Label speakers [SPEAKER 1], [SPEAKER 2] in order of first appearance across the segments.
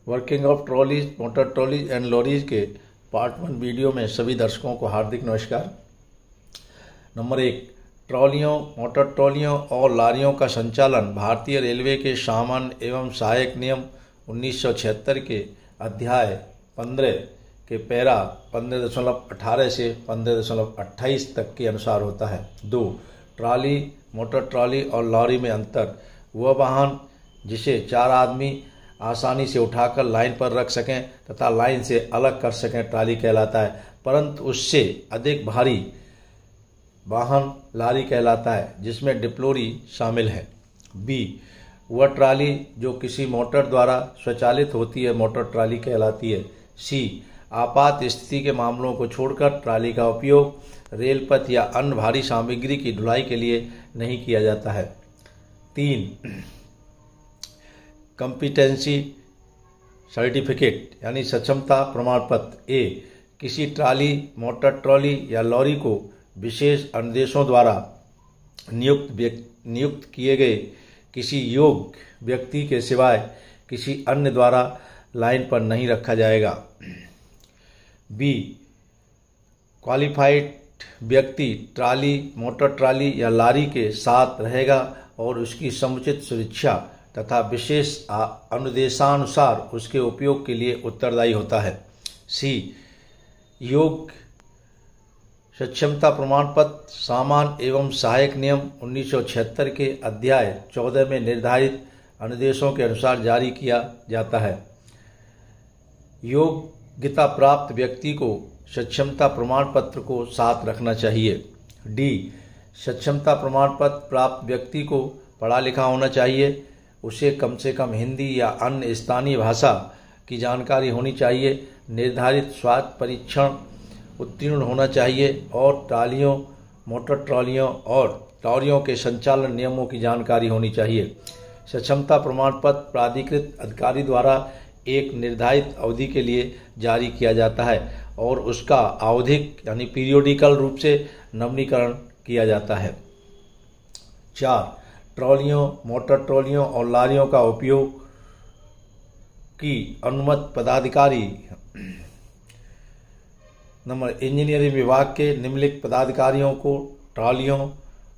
[SPEAKER 1] Working of trolleys, motor trolleys and lorries के part 1 video में सभी दर्शकों को हार्दिक नमस्कार। नंबर 1, ट्रॉलियों, मोटर ट्रॉलियों और लारियों का संचालन भारतीय रेलवे के सामान्य एवं सहायक नियम 1976 के अध्याय 15 के पैरा 15.18 से 15.28 तक के अनुसार होता है। 2, ट्रॉली, मोटर ट्रॉली और लॉरी में अंतर। वह वाहन जिसे 4 आदमी आसानी से उठाकर लाइन पर रख सकें तथा लाइन से अलग कर सकें ट्रॉली कहलाता है, परंतु उससे अधिक भारी वाहन लारी कहलाता है जिसमें डिप्लोरी शामिल है। बी, वह ट्रॉली जो किसी मोटर द्वारा स्वचालित होती है मोटर ट्रॉली कहलाती है। सी, आपात स्थिति के मामलों को छोड़कर ट्रॉली का उपयोग रेल पथ या अन्य भारी सामग्री की ढुलाई के लिए नहीं किया जाता है। 3, कॉम्पिटेंसी सर्टिफिकेट यानी सक्षमता प्रमाण पत्र। ए, किसी ट्रॉली, मोटर ट्रॉली या लॉरी को विशेष अनुदेशों द्वारा नियुक्त किए गए किसी योग्य व्यक्ति के सिवाय किसी अन्य द्वारा लाइन पर नहीं रखा जाएगा। बी, क्वालिफाइड व्यक्ति ट्रॉली, मोटर ट्रॉली या लॉरी के साथ रहेगा और उसकी समुचित सुरक्षा तथा विशेष अनुदेशानुसार उसके उपयोग के लिए उत्तरदायी होता है। सी, योग्य सक्षमता प्रमाण पत्र सामान्य एवं सहायक नियम 1976 के अध्याय 14 में निर्धारित अनुदेशों के अनुसार जारी किया जाता है। योग्यता प्राप्त व्यक्ति को सक्षमता प्रमाण पत्र को साथ रखना चाहिए। डी, सक्षमता प्रमाण पत्र प्राप्त व्यक्ति को पढ़ा लिखा होना चाहिए, उसे कम से कम हिंदी या अन्य स्थानीय भाषा की जानकारी होनी चाहिए, निर्धारित स्वास्थ्य परीक्षण उत्तीर्ण होना चाहिए और ट्रॉलियों, मोटर ट्रॉलियों और लॉरियों के संचालन नियमों की जानकारी होनी चाहिए। सक्षमता प्रमाण पत्र प्राधिकृत अधिकारी द्वारा एक निर्धारित अवधि के लिए जारी किया जाता है और उसका आवधिक यानी पीरियोडिकल रूप से नवीनीकरण किया जाता है। 4, ट्रॉलियों, मोटर ट्रॉलियों और लॉरियों का उपयोग की अनुमत पदाधिकारी। नंबर, इंजीनियरिंग विभाग के निम्नलिखित पदाधिकारियों को ट्रॉलियों,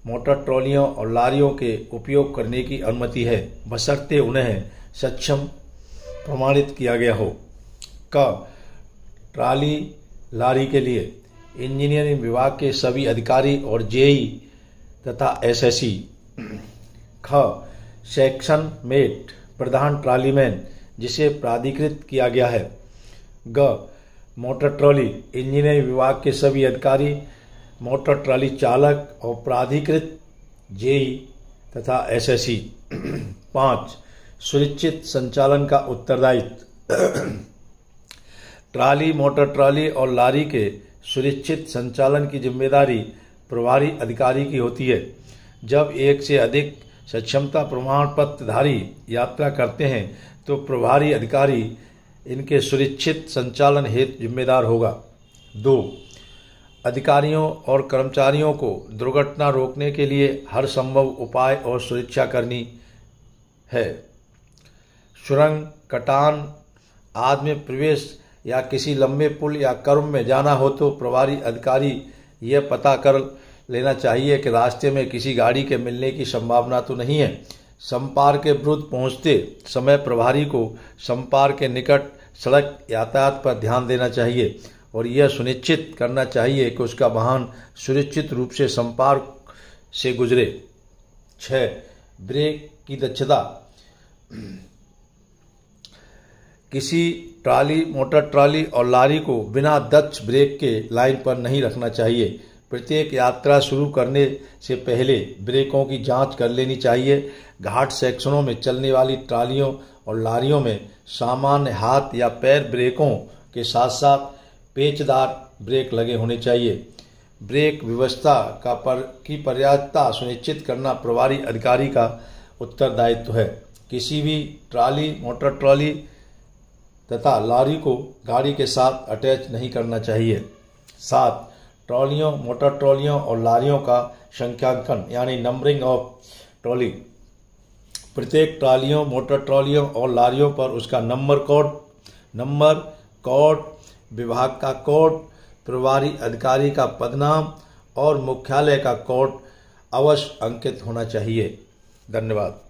[SPEAKER 1] मोटर ट्रॉलियों और लॉरियों के उपयोग करने की अनुमति है बशर्ते उन्हें सक्षम प्रमाणित किया गया हो। क, ट्रॉली, लॉरी के लिए इंजीनियरिंग विभाग के सभी अधिकारी और जेई तथा एसएससी। ख, सेक्शन मेट प्रधान ट्रॉलीमैन जिसे प्राधिकृत किया गया है। ग, मोटर ट्रॉली इंजीनियरिंग विभाग के सभी अधिकारी, मोटर ट्रॉली चालक और प्राधिकृत जेई तथा एसएससी। 5, सुनिश्चित संचालन का उत्तरदायित्व। ट्रॉली, मोटर ट्रॉली और लॉरी के सुनिश्चित संचालन की जिम्मेदारी प्रभारी अधिकारी की होती है। जब एक से अधिक सक्षमता प्रमाण पत्रधारी यात्रा करते हैं तो प्रभारी अधिकारी इनके सुनिश्चित संचालन हेतु जिम्मेदार होगा। 2, अधिकारियों और कर्मचारियों को दुर्घटना रोकने के लिए हर संभव उपाय और सुरक्षा करनी है। सुरंग, कटान आदि में प्रवेश या किसी लंबे पुल या कर्व में जाना हो तो प्रभारी अधिकारी यह पता कर लेना चाहिए कि रास्ते में किसी गाड़ी के मिलने की संभावना तो नहीं है। संपार के विरुद्ध पहुंचते समय प्रभारी को संपार के निकट सड़क यातायात पर ध्यान देना चाहिए और यह सुनिश्चित करना चाहिए कि उसका वाहन सुरक्षित रूप से संपार से गुजरे। 6, ब्रेक की दक्षता। किसी ट्रॉली, मोटर ट्रॉली और लॉरी को बिना दक्ष ब्रेक के लाइन पर नहीं रखना चाहिए। प्रत्येक यात्रा शुरू करने से पहले ब्रेकों की जांच कर लेनी चाहिए। घाट सेक्शनों में चलने वाली ट्रॉलियों और लॉरियों में सामान्य हाथ या पैर ब्रेकों के साथ साथ पेचदार ब्रेक लगे होने चाहिए। ब्रेक व्यवस्था की पर्याप्तता सुनिश्चित करना प्रभारी अधिकारी का उत्तरदायित्व है। किसी भी ट्रॉली, मोटर ट्रॉली तथा लॉरी को गाड़ी के साथ अटैच नहीं करना चाहिए। 7, ट्रॉलियों, मोटर ट्रॉलियों और लॉरियों का संख्यांकन यानी नंबरिंग ऑफ ट्रॉली। प्रत्येक ट्रालियों, मोटर ट्रॉलियों और लारियों पर उसका नंबर, कोड, विभाग का कोड, प्रभारी अधिकारी का पदनाम और मुख्यालय का कोड अवश्य अंकित होना चाहिए। धन्यवाद।